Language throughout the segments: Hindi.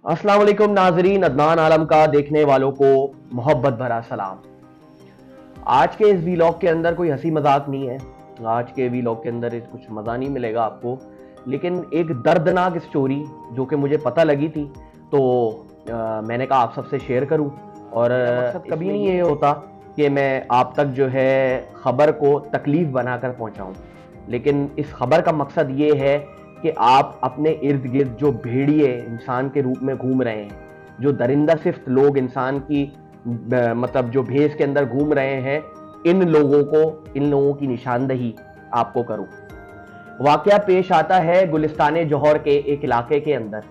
अस्सलाम वालेकुम नाजरीन, अदनान आलम का देखने वालों को मोहब्बत भरा सलाम। आज के इस वीलॉग के अंदर कोई हंसी मजाक नहीं है। आज के वीलॉग के अंदर कुछ मज़ा नहीं मिलेगा आपको, लेकिन एक दर्दनाक स्टोरी जो कि मुझे पता लगी थी, तो मैंने कहा आप सबसे शेयर करूं। और मकसद कभी नहीं ये होता कि मैं आप तक जो है ख़बर को तकलीफ़ बनाकर पहुंचाऊं, लेकिन इस खबर का मकसद ये है कि आप अपने इर्द गिर्द जो भेड़िए इंसान के रूप में घूम रहे हैं, जो दरिंदा सिफ्त लोग इंसान की मतलब जो भेस के अंदर घूम रहे हैं, इन लोगों की निशानदही आपको करूं। वाकया पेश आता है गुलिस्तान जौहर के एक इलाके के अंदर,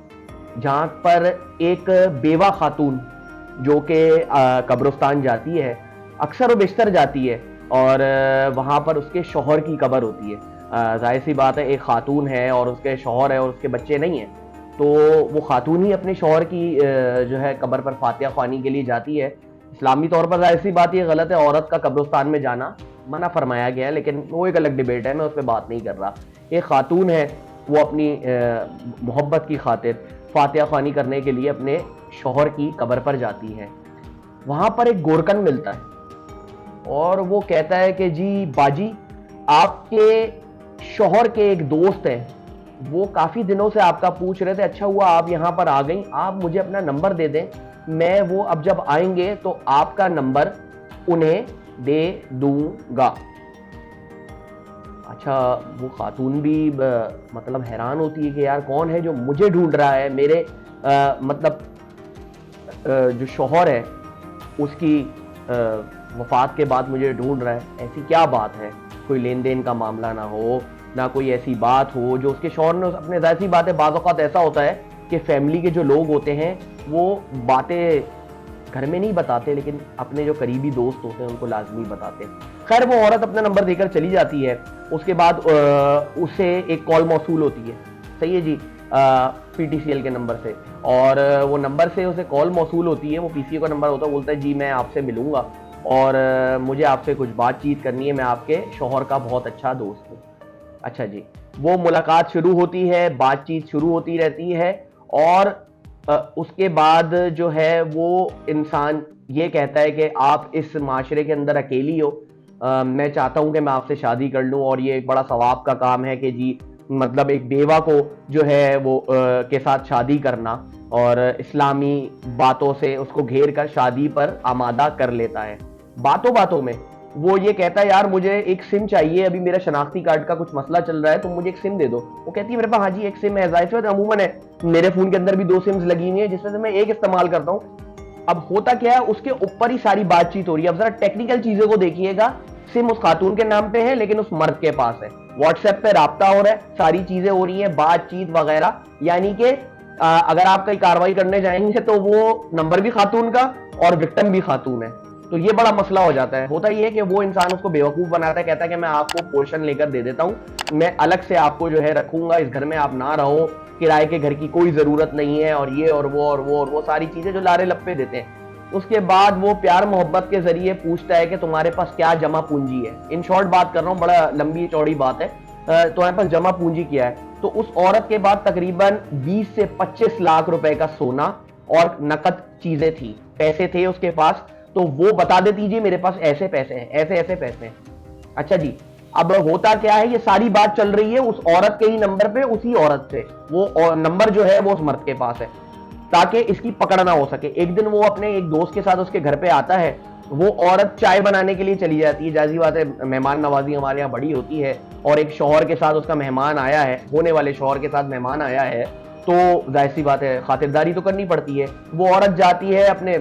जहां पर एक बेवा खातून जो कि कब्रिस्तान जाती है, अक्सर व बेशतर जाती है, और वहां पर उसके शौहर की कब्र होती है। जाहिर सी बात है, एक खातून है और उसके शौहर है और उसके बच्चे नहीं हैं, तो वो खातून ही अपने शौहर की जो है कब्र पर फातिहा ख्वानी के लिए जाती है। इस्लामी तौर पर जाहिर सी बात ये गलत है, औरत का कब्रिस्तान में जाना मना फरमाया गया है, लेकिन वो एक अलग डिबेट है, मैं उस पर बात नहीं कर रहा। एक खातून है, वो अपनी मोहब्बत की खातिर फातिहा ख्वानी करने के लिए अपने शौहर की कब्र पर जाती है। वहां पर एक गोरकन मिलता है और वो कहता है कि जी बाजी, आपके शौहर के एक दोस्त हैं, वो काफी दिनों से आपका पूछ रहे थे, अच्छा हुआ आप यहां पर आ गई, आप मुझे अपना नंबर दे दें, मैं वो अब जब आएंगे तो आपका नंबर उन्हें दे दूंगा। अच्छा, वो खातून भी मतलब हैरान होती है कि यार कौन है जो मुझे ढूंढ रहा है, मेरे मतलब जो शौहर है उसकी वफात के बाद मुझे ढूंढ रहा है, ऐसी क्या बात है? कोई लेन देन का मामला ना हो, ना कोई ऐसी बात हो जो उसके शौहर ने अपने, जाहिर सी बात है, बाज़ औक़ात ऐसा होता है कि फैमिली के जो लोग होते हैं वो बातें घर में नहीं बताते, लेकिन अपने जो करीबी दोस्त होते हैं उनको लाजमी बताते हैं। खैर, वो औरत अपना नंबर देकर चली जाती है। उसके बाद उसे एक कॉल मौसूल होती है, सही है जी, पीटीसीएल के नंबर से, और वो नंबर से उसे कॉल मौसूल होती है, वो पीसीओ का नंबर होता है, बोलता है जी मैं आपसे मिलूंगा और मुझे आपसे कुछ बातचीत करनी है, मैं आपके शौहर का बहुत अच्छा दोस्त हूँ। अच्छा जी, वो मुलाकात शुरू होती है, बातचीत शुरू होती रहती है, और उसके बाद जो है वो इंसान ये कहता है कि आप इस माशरे के अंदर अकेली हो, मैं चाहता हूं कि मैं आपसे शादी कर लूं, और ये एक बड़ा सवाब का काम है कि जी मतलब एक बेवा को जो है वो के साथ शादी करना, और इस्लामी बातों से उसको घेर कर शादी पर आमादा कर लेता है। बातों बातों में वो ये कहता है यार मुझे एक सिम चाहिए, अभी मेरा शनाख्ती कार्ड का कुछ मसला चल रहा है, तो मुझे एक सिम दे दो। वो कहती है मेरे पास हाँ जी एक सिम है, जाहिर सी बात है, अमूमन है, मेरे फोन के अंदर भी 2 सिम्स लगी हुई है जिसमें से मैं एक इस्तेमाल करता हूँ। अब होता क्या है, उसके ऊपर ही सारी बातचीत हो रही है। अब जरा टेक्निकल चीजों को देखिएगा, सिम उस खातून के नाम पे है लेकिन उस मर्द के पास है, व्हाट्सएप पे राब्ता हो रहा है, सारी चीजें हो रही है, बातचीत वगैरह, यानी कि अगर आप कोई कार्रवाई करने जाएंगे तो वो नंबर भी खातून का और विक्टिम भी खातून है, तो ये बड़ा मसला हो जाता है। होता ये है कि वो इंसान उसको बेवकूफ बनाता है, कहता है कि मैं आपको पोर्शन लेकर दे देता हूँ, मैं अलग से आपको जो है रखूंगा, इस घर में आप ना रहो, किराए के घर की कोई जरूरत नहीं है, और ये और वो और वो और वो सारी चीजें जो लारे लप्पे देते हैं। उसके बाद वो प्यार मोहब्बत के जरिए पूछता है कि तुम्हारे पास क्या जमा पूंजी है। इन शॉर्ट बात कर रहा हूँ, बड़ा लंबी चौड़ी बात है, तुम्हारे पास जमा पूंजी क्या है? तो उस औरत के बाद तकरीबन 20 से 25 लाख रुपए का सोना और नकद चीजें थी, पैसे थे उसके पास, तो वो बता देती जी मेरे पास ऐसे पैसे हैं, ऐसे ऐसे पैसे हैं। अच्छा जी, अब होता क्या है, ये सारी बात चल रही है उस औरत के ही नंबर पे, उसी औरत से, वो नंबर जो है वो उस मर्द के पास है, ताकि इसकी पकड़ ना हो सके। एक दिन वो अपने एक दोस्त के साथ उसके घर पे आता है, वो औरत चाय बनाने के लिए चली जाती है, जाहिर बात है मेहमान नवाजी हमारे यहाँ बड़ी होती है, और एक शौहर के साथ उसका मेहमान आया है, होने वाले शौहर के साथ मेहमान आया है, तो जाहिर सी बात है खातिरदारी तो करनी पड़ती है। वो औरत जाती है अपने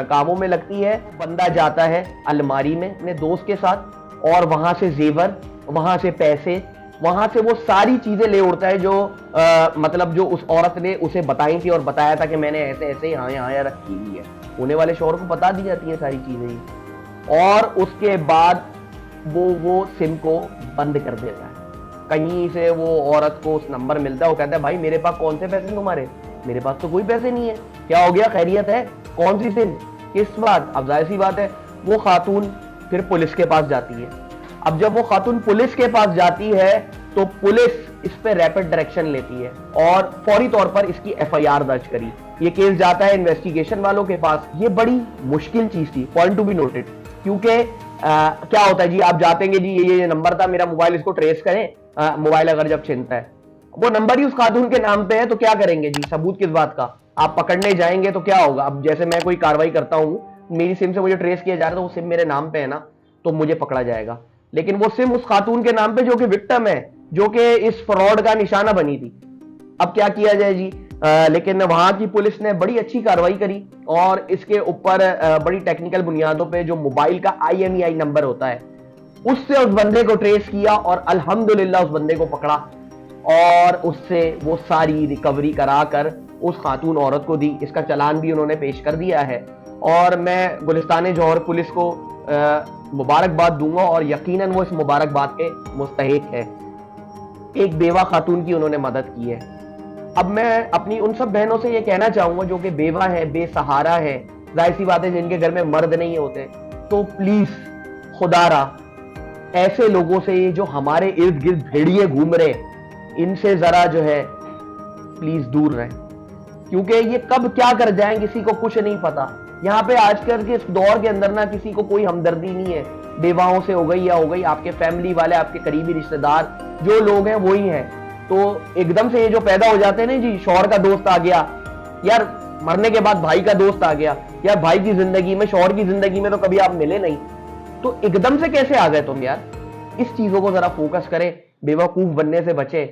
कामों में लगती है, बंदा जाता है अलमारी में अपने दोस्त के साथ, और वहां से जेवर, वहां से पैसे, वहां से वो सारी चीजें ले उड़ता है जो मतलब जो उस औरत ने उसे बताई थी और बताया था कि मैंने ऐसे ऐसे यहाँ यहाँ रखी हुई है। होने वाले शौहर को बता दी जाती है सारी चीजें, और उसके बाद वो सिम को बंद कर देता है। कहीं से वो औरत को उस नंबर मिलता है, वो कहता है भाई मेरे पास कौन से पैसे तुम्हारे, मेरे पास तो कोई पैसे नहीं है, क्या हो गया, खैरियत है, कौन सी सिम, किस बात? अब जाहिर सी बात है वो खातून फिर पुलिस के पास जाती है। अब जब वो खातून पुलिस के पास जाती है तो पुलिस इस पे रैपिड डायरेक्शन लेती है और फौरी तौर पर इसकी एफआईआर दर्ज करी। ये केस जाता है इन्वेस्टिगेशन वालों के पास। ये बड़ी मुश्किल चीज थी, पॉइंट टू बी नोटेड, क्योंकि क्या होता है जी, आप जातेंगे जी ये नंबर था मेरा मोबाइल, इसको ट्रेस करें। मोबाइल अगर जब छिनता है, वो नंबर ही उस खातून के नाम पे है, तो क्या करेंगे जी, सबूत किस बात का? आप पकड़ने जाएंगे तो क्या होगा? अब जैसे मैं कोई कार्रवाई करता हूं, मेरी सिम से मुझे ट्रेस किया जा रहा है, तो वो सिम मेरे नाम पे है ना, तो मुझे पकड़ा जाएगा। लेकिन वो सिम उस खातून के नाम पे जो कि विक्टिम है, जो कि इस फ्रॉड का निशाना बनी थी। अब क्या किया जाए जी? लेकिन वहां की पुलिस ने बड़ी अच्छी कार्रवाई करी और इसके ऊपर बड़ी टेक्निकल बुनियादों पे जो मोबाइल का IMEI नंबर होता है, उससे उस बंदे को ट्रेस किया और अल्हम्दुलिल्लाह उस बंदे को पकड़ा और उससे वो सारी रिकवरी कराकर उस खातून औरत को दी। इसका चालान भी उन्होंने पेश कर दिया है और मैं गुलिस्तान जौहर पुलिस को मुबारकबाद दूंगा और यकीनन वो इस मुबारकबाद के मुस्तहिक है। एक बेवा खातून की उन्होंने मदद की है। अब मैं अपनी उन सब बहनों से ये कहना चाहूंगा जो कि बेवा है, बेसहारा है, जाहिर सी बात है जिनके घर में मर्द नहीं होते, तो प्लीज खुदारा ऐसे लोगों से जो हमारे इर्द गिर्द भेड़िए घूम रहे, इनसे जरा जो है प्लीज दूर रहें, क्योंकि ये कब क्या कर जाएं किसी को कुछ नहीं पता। यहाँ पे आजकल के इस दौर के अंदर ना किसी को कोई हमदर्दी नहीं है, बेवाओं से हो गई या हो गई, आपके फैमिली वाले, आपके करीबी रिश्तेदार जो लोग हैं वही हैं। तो एकदम से ये जो पैदा हो जाते हैं ना जी, शौहर का दोस्त आ गया यार, मरने के बाद भाई का दोस्त आ गया यार, भाई की जिंदगी में, शौहर की जिंदगी में तो कभी आप मिले नहीं, तो एकदम से कैसे आ गए तुम यार? इस चीजों को जरा फोकस करें, बेवकूफ बनने से बचे।